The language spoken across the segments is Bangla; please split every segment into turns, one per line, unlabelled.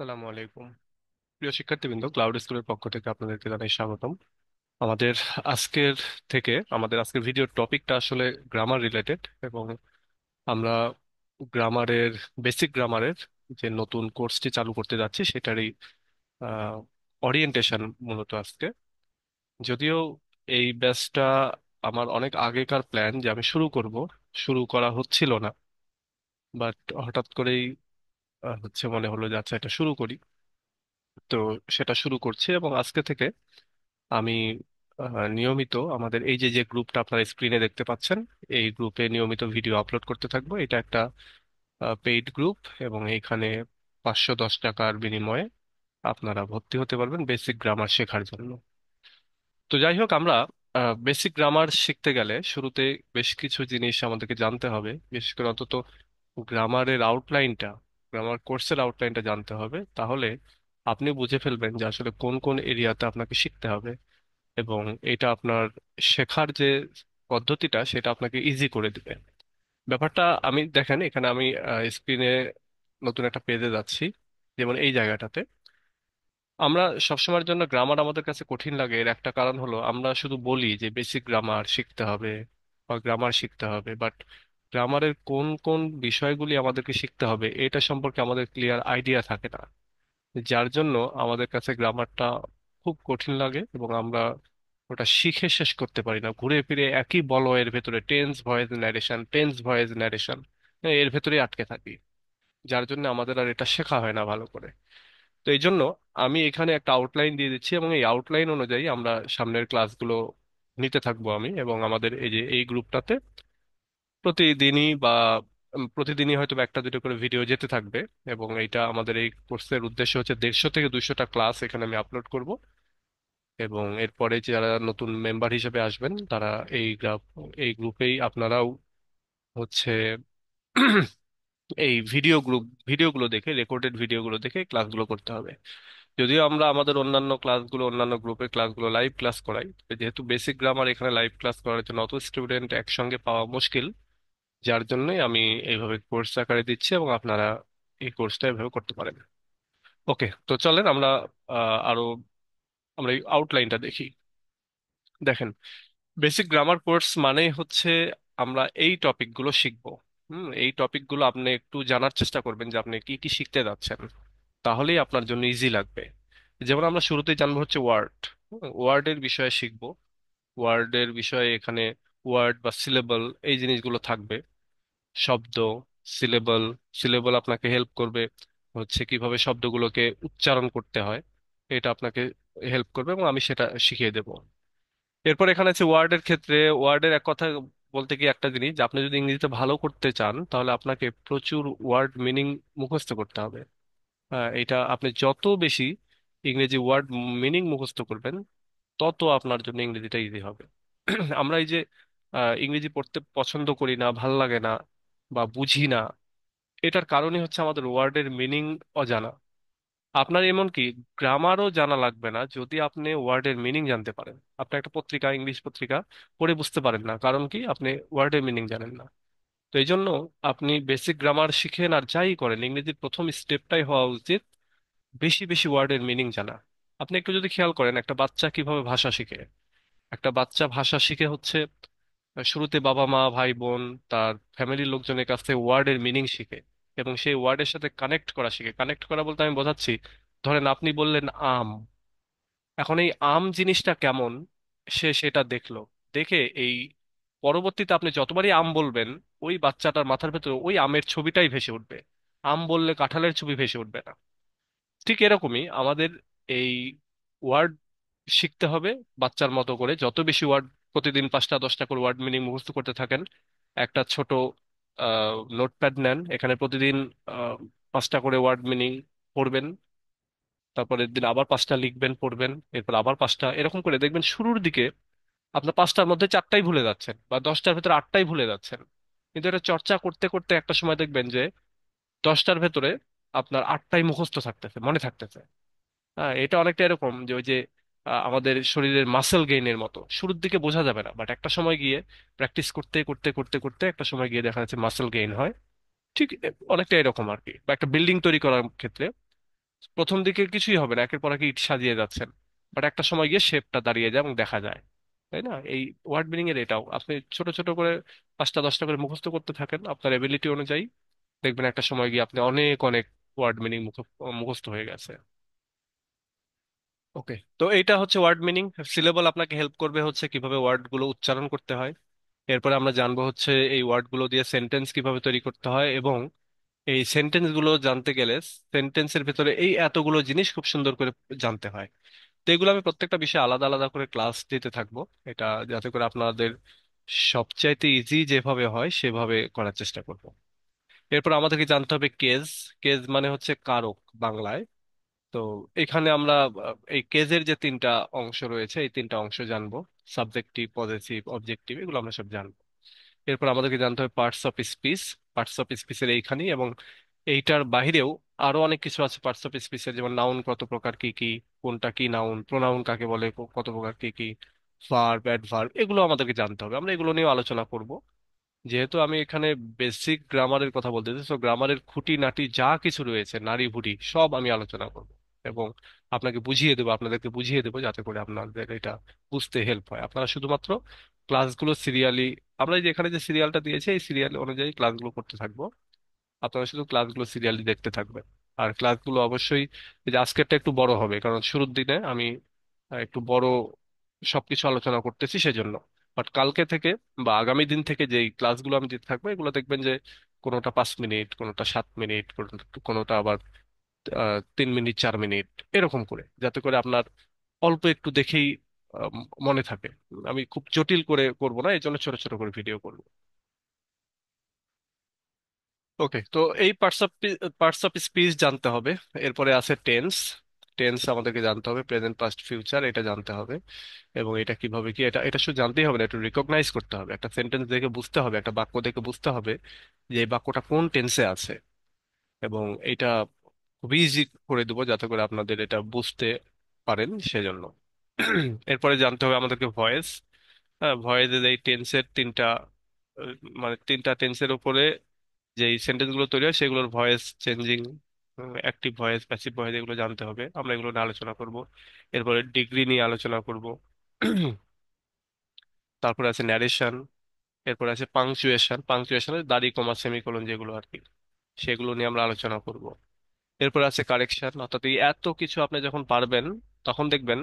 আসসালামু আলাইকুম। প্রিয় শিক্ষার্থীবৃন্দ, ক্লাউড স্কুলের পক্ষ থেকে আপনাদেরকে জানাই স্বাগতম। আমাদের আজকের আমাদের আজকের ভিডিওর টপিকটা আসলে গ্রামার রিলেটেড, এবং আমরা গ্রামারের বেসিক গ্রামারের যে নতুন কোর্সটি চালু করতে যাচ্ছি সেটারই অরিয়েন্টেশন মূলত আজকে। যদিও এই ব্যাচটা আমার অনেক আগেকার প্ল্যান যে আমি শুরু করা হচ্ছিল না, বাট হঠাৎ করেই হচ্ছে মনে হলো যে আচ্ছা এটা শুরু করি। তো সেটা শুরু করছি, এবং আজকে থেকে আমি নিয়মিত আমাদের এই যে যে গ্রুপটা আপনারা স্ক্রিনে দেখতে পাচ্ছেন, এই গ্রুপে নিয়মিত ভিডিও আপলোড করতে থাকবো। এটা একটা পেইড গ্রুপ, এবং এইখানে 510 টাকার বিনিময়ে আপনারা ভর্তি হতে পারবেন বেসিক গ্রামার শেখার জন্য। তো যাই হোক, আমরা বেসিক গ্রামার শিখতে গেলে শুরুতে বেশ কিছু জিনিস আমাদেরকে জানতে হবে। বিশেষ করে অন্তত গ্রামারের আউটলাইনটা, গ্রামার কোর্সের আউটলাইনটা জানতে হবে। তাহলে আপনি বুঝে ফেলবেন যে আসলে কোন কোন এরিয়াতে আপনাকে শিখতে হবে, এবং এটা আপনার শেখার যে পদ্ধতিটা সেটা আপনাকে ইজি করে দিবে। ব্যাপারটা আমি দেখেন, এখানে আমি স্ক্রিনে নতুন একটা পেজে যাচ্ছি। যেমন এই জায়গাটাতে আমরা সবসময়ের জন্য গ্রামার আমাদের কাছে কঠিন লাগে, এর একটা কারণ হলো আমরা শুধু বলি যে বেসিক গ্রামার শিখতে হবে বা গ্রামার শিখতে হবে, বাট গ্রামারের কোন কোন বিষয়গুলি আমাদেরকে শিখতে হবে এটা সম্পর্কে আমাদের ক্লিয়ার আইডিয়া থাকে না। যার জন্য আমাদের কাছে গ্রামারটা খুব কঠিন লাগে, এবং আমরা ওটা শিখে শেষ করতে পারি না। ঘুরে ফিরে একই বলয়ের ভেতরে টেন্স ভয়েস ন্যারেশন এর ভেতরেই আটকে থাকি। যার জন্য আমাদের আর এটা শেখা হয় না ভালো করে। তো এই জন্য আমি এখানে একটা আউটলাইন দিয়ে দিচ্ছি, এবং এই আউটলাইন অনুযায়ী আমরা সামনের ক্লাসগুলো নিতে থাকবো আমি এবং আমাদের এই যে এই গ্রুপটাতে প্রতিদিনই হয়তো বা একটা দুটো করে ভিডিও যেতে থাকবে। এবং এইটা আমাদের এই কোর্সের উদ্দেশ্য হচ্ছে 150 থেকে 200টা ক্লাস এখানে আমি আপলোড করব। এবং এরপরে যারা নতুন মেম্বার হিসেবে আসবেন তারা এই গ্রুপেই আপনারাও হচ্ছে এই ভিডিওগুলো দেখে, রেকর্ডেড ভিডিওগুলো দেখে ক্লাসগুলো করতে হবে। যদিও আমরা আমাদের অন্যান্য গ্রুপের ক্লাসগুলো লাইভ ক্লাস করাই, তবে যেহেতু বেসিক গ্রামার এখানে লাইভ ক্লাস করার জন্য অত স্টুডেন্ট একসঙ্গে পাওয়া মুশকিল, যার জন্যই আমি এইভাবে কোর্স আকারে দিচ্ছি, এবং আপনারা এই কোর্সটা এভাবে করতে পারেন। ওকে, তো চলেন আরো আমরা এই আউটলাইনটা দেখি। দেখেন, বেসিক গ্রামার কোর্স মানেই হচ্ছে আমরা এই টপিকগুলো শিখবো। এই টপিকগুলো আপনি একটু জানার চেষ্টা করবেন যে আপনি কি কি শিখতে যাচ্ছেন, তাহলেই আপনার জন্য ইজি লাগবে। যেমন আমরা শুরুতেই জানবো হচ্ছে ওয়ার্ডের বিষয়ে শিখবো। ওয়ার্ডের বিষয়ে এখানে ওয়ার্ড বা সিলেবল এই জিনিসগুলো থাকবে। শব্দ, সিলেবল। সিলেবল আপনাকে হেল্প করবে হচ্ছে কিভাবে শব্দগুলোকে উচ্চারণ করতে হয়, এটা আপনাকে হেল্প করবে, এবং আমি সেটা শিখিয়ে দেবো। এরপর এখানে আছে ওয়ার্ডের ক্ষেত্রে। ওয়ার্ডের এক কথা বলতে কি একটা জিনিস, যে আপনি যদি ইংরেজিতে ভালো করতে চান তাহলে আপনাকে প্রচুর ওয়ার্ড মিনিং মুখস্থ করতে হবে। এটা আপনি যত বেশি ইংরেজি ওয়ার্ড মিনিং মুখস্থ করবেন, তত আপনার জন্য ইংরেজিটা ইজি হবে। আমরা এই যে ইংরেজি পড়তে পছন্দ করি না, ভাল লাগে না বা বুঝি না, এটার কারণই হচ্ছে আমাদের ওয়ার্ডের মিনিং অজানা। আপনার এমনকি গ্রামারও জানা লাগবে না যদি আপনি ওয়ার্ডের মিনিং জানতে পারেন। আপনি একটা পত্রিকা, ইংলিশ পত্রিকা পড়ে বুঝতে পারেন না, কারণ কি আপনি ওয়ার্ডের মিনিং জানেন না। তো এই জন্য আপনি বেসিক গ্রামার শিখেন আর যাই করেন, ইংরেজির প্রথম স্টেপটাই হওয়া উচিত বেশি বেশি ওয়ার্ডের মিনিং জানা। আপনি একটু যদি খেয়াল করেন একটা বাচ্চা কিভাবে ভাষা শিখে, একটা বাচ্চা ভাষা শিখে হচ্ছে শুরুতে বাবা মা ভাই বোন তার ফ্যামিলির লোকজনের কাছ থেকে ওয়ার্ডের মিনিং শিখে, এবং সেই ওয়ার্ডের সাথে কানেক্ট করা শিখে। কানেক্ট করা বলতে আমি বোঝাচ্ছি, ধরেন আপনি বললেন আম, এখন এই আম জিনিসটা কেমন, সে সেটা দেখলো। দেখে এই পরবর্তীতে আপনি যতবারই আম বলবেন, ওই বাচ্চাটার মাথার ভেতরে ওই আমের ছবিটাই ভেসে উঠবে। আম বললে কাঁঠালের ছবি ভেসে উঠবে না। ঠিক এরকমই আমাদের এই ওয়ার্ড শিখতে হবে বাচ্চার মতো করে। যত বেশি ওয়ার্ড, প্রতিদিন 5টা 10টা করে ওয়ার্ড মিনিং মুখস্থ করতে থাকেন। একটা ছোট নোটপ্যাড নেন, এখানে প্রতিদিন 5টা করে ওয়ার্ড মিনিং পড়বেন। তারপরের দিন আবার 5টা লিখবেন, পড়বেন, এরপর আবার 5টা, এরকম করে দেখবেন শুরুর দিকে আপনার 5টার মধ্যে 4টাই ভুলে যাচ্ছেন বা 10টার ভেতরে 8টাই ভুলে যাচ্ছেন। কিন্তু এটা চর্চা করতে করতে একটা সময় দেখবেন যে 10টার ভেতরে আপনার 8টাই মুখস্থ থাকতেছে, মনে থাকতেছে। হ্যাঁ, এটা অনেকটা এরকম যে ওই যে আমাদের শরীরের মাসেল গেইনের মতো, শুরুর দিকে বোঝা যাবে না, বাট একটা সময় গিয়ে প্র্যাকটিস করতে করতে করতে করতে একটা সময় গিয়ে দেখা যাচ্ছে মাসেল গেইন হয়। ঠিক অনেকটা এরকম আর কি, বা একটা বিল্ডিং তৈরি করার ক্ষেত্রে প্রথম দিকে কিছুই হবে না, একের পর এক ইট সাজিয়ে যাচ্ছেন, বাট একটা সময় গিয়ে শেপটা দাঁড়িয়ে যায় এবং দেখা যায়। তাই না? এই ওয়ার্ড মিনিং এর এটাও, আপনি ছোট ছোট করে 5টা 10টা করে মুখস্থ করতে থাকেন আপনার এবিলিটি অনুযায়ী, দেখবেন একটা সময় গিয়ে আপনি অনেক অনেক ওয়ার্ড মিনিং মুখস্থ হয়ে গেছে। ওকে, তো এইটা হচ্ছে ওয়ার্ড মিনিং। সিলেবল আপনাকে হেল্প করবে হচ্ছে কিভাবে ওয়ার্ড গুলো উচ্চারণ করতে হয়। এরপরে আমরা জানবো হচ্ছে এই ওয়ার্ড গুলো দিয়ে সেন্টেন্স কিভাবে তৈরি করতে হয়, এবং এই সেন্টেন্স গুলো জানতে গেলে সেন্টেন্সের ভিতরে এই এতগুলো জিনিস খুব সুন্দর করে জানতে হয়। তো এগুলো আমি প্রত্যেকটা বিষয়ে আলাদা আলাদা করে ক্লাস দিতে থাকবো, এটা যাতে করে আপনাদের সবচাইতে ইজি যেভাবে হয় সেভাবে করার চেষ্টা করব। এরপর আমাদেরকে জানতে হবে কেস। কেস মানে হচ্ছে কারক বাংলায়। তো এখানে আমরা এই কেজের যে 3টা অংশ রয়েছে, এই 3টা অংশ জানবো। সাবজেক্টিভ, পজেসিভ, অবজেক্টিভ, এগুলো আমরা সব জানবো। এরপর আমাদেরকে জানতে হবে parts of speech. Parts of স্পিচের এইখানেই, এবং এইটার বাহিরেও আরো অনেক কিছু আছে পার্টস অফ স্পিচের, যেমন নাউন কত প্রকার কি কি, কোনটা কি নাউন, প্রোনাউন কাকে বলে, কত প্রকার কি কি, ভার্ব, অ্যাডভার্ব, এগুলো আমাদেরকে জানতে হবে। আমরা এগুলো নিয়ে আলোচনা করব। যেহেতু আমি এখানে বেসিক গ্রামারের কথা বলতেছি, তো গ্রামারের খুঁটিনাটি যা কিছু রয়েছে, নাড়ি ভুড়ি সব আমি আলোচনা করব, এবং আপনাকে বুঝিয়ে দেবো, আপনাদেরকে বুঝিয়ে দেবো, যাতে করে আপনাদের এটা বুঝতে হেল্প হয়। আপনারা শুধুমাত্র ক্লাসগুলো সিরিয়ালি, আমরা এই যে এখানে যে সিরিয়ালটা দিয়েছি এই সিরিয়াল অনুযায়ী ক্লাসগুলো করতে থাকবো। আপনারা শুধু ক্লাসগুলো সিরিয়ালি দেখতে থাকবেন। আর ক্লাসগুলো অবশ্যই, এই যে আজকেরটা একটু বড় হবে কারণ শুরুর দিনে আমি একটু বড় সবকিছু আলোচনা করতেছি সেজন্য। বাট কালকে থেকে বা আগামী দিন থেকে যেই ক্লাসগুলো আমি দিতে থাকবো, এগুলো দেখবেন যে কোনোটা 5 মিনিট, কোনোটা 7 মিনিট, কোনোটা আবার 3 মিনিট, 4 মিনিট, এরকম করে, যাতে করে আপনার অল্প একটু দেখেই আহ, মনে থাকে। আমি খুব জটিল করে করব না, এই জন্য ছোট ছোট করে ভিডিও করব। ওকে, তো এই পার্টস অফ স্পিচ জানতে হবে। এরপরে আছে টেন্স। টেন্স আমাদেরকে জানতে হবে, প্রেজেন্ট, পাস্ট, ফিউচার, এটা জানতে হবে। এবং এটা কিভাবে কি, এটা এটা শুধু জানতেই হবে না, একটু রিকগনাইজ করতে হবে, একটা সেন্টেন্স দেখে বুঝতে হবে, একটা বাক্য দেখে বুঝতে হবে যে এই বাক্যটা কোন টেন্সে আছে। এবং এটা খুবই ইজি করে দেবো যাতে করে আপনাদের এটা বুঝতে পারেন সেজন্য। এরপরে জানতে হবে আমাদেরকে ভয়েস। হ্যাঁ, ভয়েসের এই টেন্সের 3টা, আহ, মানে 3টা টেন্সের উপরে যেই সেন্টেন্স গুলো তৈরি হয় সেগুলোর voice changing, active voice, passive voice, এগুলো জানতে হবে, আমরা এগুলো নিয়ে আলোচনা করব। এরপরে ডিগ্রি নিয়ে আলোচনা করব। তারপরে আছে ন্যারেশন। এরপরে আছে পাংচুয়েশন। পাংচুয়েশনের দাড়ি কমা সেমিকোলন যেগুলো আর কি, সেগুলো নিয়ে আমরা আলোচনা করব। এরপর আছে কারেকশন, অর্থাৎ এই এত কিছু আপনি যখন পারবেন তখন দেখবেন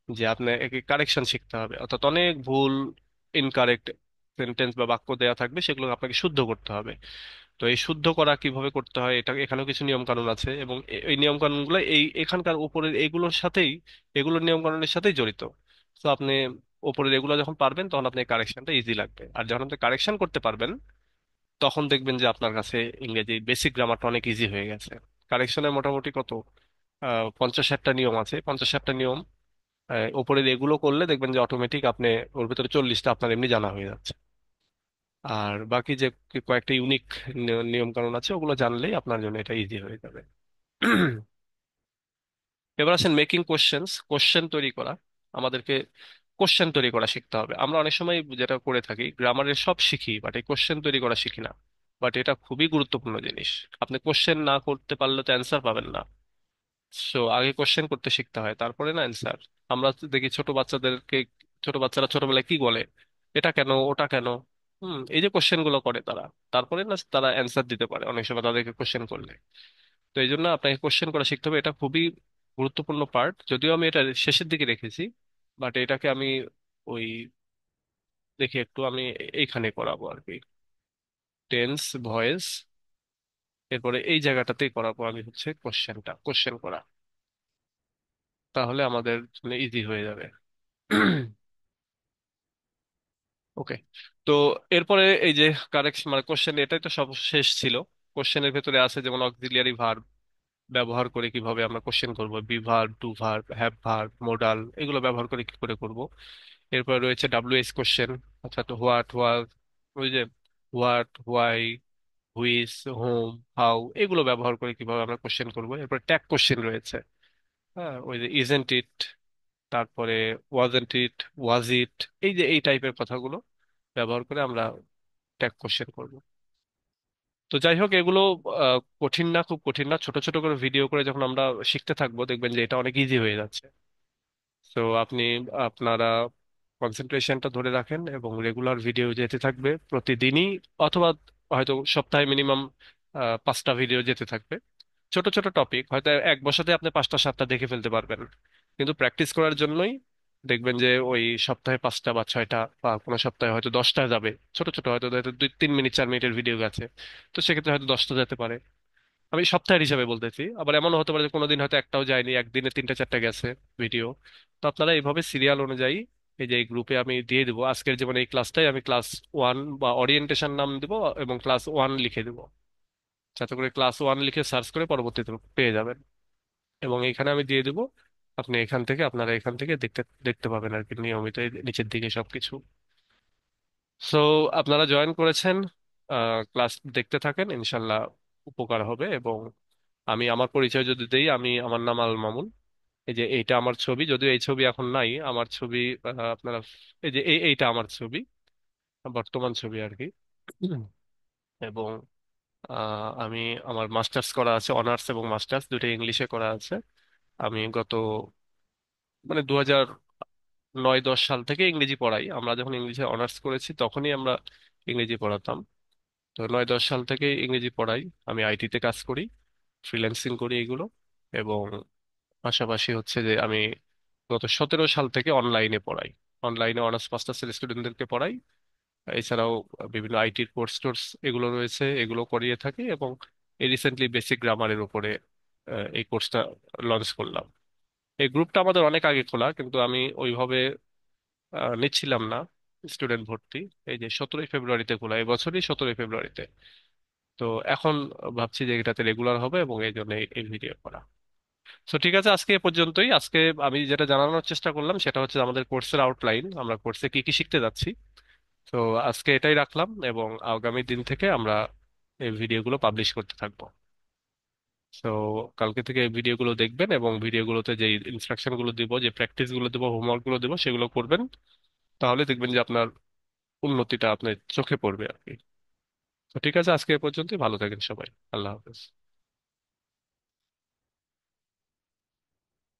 যে আপনি কারেকশন শিখতে হবে, অর্থাৎ অনেক ভুল, ইনকারেক্ট সেন্টেন্স বা বাক্য দেওয়া থাকবে, সেগুলো আপনাকে শুদ্ধ করতে হবে। তো এই শুদ্ধ করা কিভাবে করতে হয়, এটা এখানেও কিছু নিয়ম কানুন আছে, এবং এই নিয়ম কানুনগুলো এই এখানকার উপরের এগুলোর সাথেই, এগুলোর নিয়ম কানুনের সাথেই জড়িত। তো আপনি উপরের এগুলো যখন পারবেন তখন আপনি কারেকশনটা ইজি লাগবে, আর যখন আপনি কারেকশন করতে পারবেন তখন দেখবেন যে আপনার কাছে ইংরেজি বেসিক গ্রামারটা অনেক ইজি হয়ে গেছে। কারেকশনের মোটামুটি কত 50-60টা নিয়ম আছে, 50-60টা নিয়ম উপরের এগুলো করলে দেখবেন যে অটোমেটিক আপনি ওর ভিতরে 40টা আপনার এমনি জানা হয়ে যাচ্ছে। আর বাকি যে কয়েকটা ইউনিক নিয়ম কানুন আছে ওগুলো জানলেই আপনার জন্য এটা ইজি হয়ে যাবে। এবার আসেন মেকিং কোশ্চেন্স। কোশ্চেন তৈরি করা, আমাদেরকে কোশ্চেন তৈরি করা শিখতে হবে। আমরা অনেক সময় যেটা করে থাকি, গ্রামারের সব শিখি বাট এই কোশ্চেন তৈরি করা শিখি না। বাট এটা খুবই গুরুত্বপূর্ণ জিনিস। আপনি কোশ্চেন না করতে পারলে তো অ্যান্সার পাবেন না। সো আগে কোশ্চেন করতে শিখতে হয়, তারপরে না অ্যান্সার। আমরা দেখি ছোট বাচ্চাদেরকে, ছোট বাচ্চারা ছোটবেলায় কি বলে, এটা কেন, ওটা কেন, এই যে কোশ্চেন গুলো করে তারা, তারপরে না তারা অ্যান্সার দিতে পারে অনেক সময় তাদেরকে কোশ্চেন করলে। তো এই জন্য আপনাকে কোশ্চেন করা শিখতে হবে, এটা খুবই গুরুত্বপূর্ণ পার্ট। যদিও আমি এটা শেষের দিকে রেখেছি, বাট এটাকে আমি ওই দেখি একটু আমি এইখানে করাবো আর কি, টেন্স, ভয়েস, এরপরে এই জায়গাটাতেই করাবো আমি হচ্ছে কোশ্চেন করা, তাহলে আমাদের জন্য ইজি হয়ে যাবে। ওকে, তো এরপরে এই যে কারেকশন মানে কোশ্চেন, এটাই তো সব শেষ ছিল। কোশ্চেনের ভেতরে আছে যেমন অক্সিলিয়ারি ভার্ব ব্যবহার করে কিভাবে আমরা কোশ্চেন করব, be verb, do verb, have verb, modal, এগুলো ব্যবহার করে কি করে করব। এরপরে রয়েছে ডাব্লিউএইচ কোশ্চেন, অর্থাৎ হোয়াট, ওই যে what, why, which, home, how, এগুলো ব্যবহার করে কিভাবে আমরা কোশ্চেন করব। এরপর ট্যাগ কোশ্চেন রয়েছে, হ্যাঁ, ওই যে ইজেন্ট ইট, তারপরে ওয়াজেন্ট ইট, ওয়াজ ইট, এই যে এই টাইপের কথাগুলো ব্যবহার করে আমরা ট্যাগ কোশ্চেন করব। তো যাই হোক, এগুলো কঠিন না, খুব কঠিন না। ছোট ছোট করে ভিডিও করে যখন আমরা শিখতে থাকবো, দেখবেন যে এটা অনেক ইজি হয়ে যাচ্ছে। তো আপনারা কনসেন্ট্রেশনটা ধরে রাখেন এবং রেগুলার ভিডিও যেতে থাকবে প্রতিদিনই, অথবা হয়তো সপ্তাহে মিনিমাম 5টা ভিডিও যেতে থাকবে। ছোট ছোট টপিক, হয়তো এক বসাতে আপনি 5টা 7টা দেখে ফেলতে পারবেন, কিন্তু প্র্যাকটিস করার জন্যই দেখবেন যে ওই সপ্তাহে 5টা বা 6টা, বা কোনো সপ্তাহে হয়তো 10টা যাবে। ছোট ছোট হয়তো হয়তো 2-3 মিনিট 4 মিনিটের ভিডিও গেছে, তো সেক্ষেত্রে হয়তো 10টা যেতে পারে। আমি সপ্তাহের হিসাবে বলতেছি। আবার এমনও হতে পারে যে কোনোদিন হয়তো একটাও যায়নি, একদিনে 3টা 4টা গেছে ভিডিও। তো আপনারা এইভাবে সিরিয়াল অনুযায়ী, এই যে এই গ্রুপে আমি দিয়ে দিব আজকের যেমন এই ক্লাসটাই আমি ক্লাস 1 বা ওরিয়েন্টেশন নাম দিব, এবং ক্লাস 1 লিখে দিব, যাতে করে ক্লাস 1 লিখে সার্চ করে পরবর্তীতে পেয়ে যাবেন। এবং এখানে আমি দিয়ে দিব, আপনি আপনারা এখান থেকে দেখতে দেখতে পাবেন আর কি, নিয়মিত এই নিচের দিকে সবকিছু। সো আপনারা জয়েন করেছেন, ক্লাস দেখতে থাকেন, ইনশাল্লাহ উপকার হবে। এবং আমি আমার পরিচয় যদি দেই, আমার নাম আল মামুন। এই যে এইটা আমার ছবি, যদিও এই ছবি এখন নাই আমার ছবি। আপনারা, এই যে এইটা আমার ছবি, বর্তমান ছবি আর কি। এবং আমি, আমার মাস্টার্স করা আছে, অনার্স এবং মাস্টার্স দুটো ইংলিশে করা আছে। আমি গত, মানে 2009-10 সাল থেকে ইংরেজি পড়াই। আমরা যখন ইংলিশে অনার্স করেছি তখনই আমরা ইংরেজি পড়াতাম। তো 9-10 সাল থেকে ইংরেজি পড়াই। আমি আইটিতে কাজ করি, ফ্রিল্যান্সিং করি এগুলো। এবং পাশাপাশি হচ্ছে যে আমি গত 17 সাল থেকে অনলাইনে পড়াই। অনলাইনে অনার্স মাস্টার্সের স্টুডেন্টদেরকে পড়াই। এছাড়াও বিভিন্ন আইটির কোর্স টোর্স এগুলো রয়েছে, এগুলো করিয়ে থাকি। এবং এই রিসেন্টলি বেসিক গ্রামারের উপরে এই কোর্সটা লঞ্চ করলাম। এই গ্রুপটা আমাদের অনেক আগে খোলা, কিন্তু আমি ওইভাবে নিচ্ছিলাম না স্টুডেন্ট ভর্তি। এই যে 17ই ফেব্রুয়ারিতে খোলা, এই বছরই 17ই ফেব্রুয়ারিতে। তো এখন ভাবছি যে এটাতে রেগুলার হবে, এবং এই জন্য এই ভিডিও করা। তো ঠিক আছে, আজকে এ পর্যন্তই। আজকে আমি যেটা জানানোর চেষ্টা করলাম সেটা হচ্ছে আমাদের কোর্সের আউটলাইন, আমরা কোর্সে কি কি শিখতে যাচ্ছি। তো আজকে এটাই রাখলাম, এবং আগামী দিন থেকে আমরা এই ভিডিওগুলো পাবলিশ করতে থাকবো। তো কালকে থেকে এই ভিডিওগুলো দেখবেন, এবং ভিডিওগুলোতে যে ইনস্ট্রাকশন গুলো দিব, যে প্র্যাকটিস গুলো দিব, হোমওয়ার্ক গুলো দিব, সেগুলো করবেন। তাহলে দেখবেন যে আপনার উন্নতিটা আপনার চোখে পড়বে আর কি। তো ঠিক আছে, আজকে এ পর্যন্তই। ভালো থাকেন সবাই। আল্লাহ হাফেজ।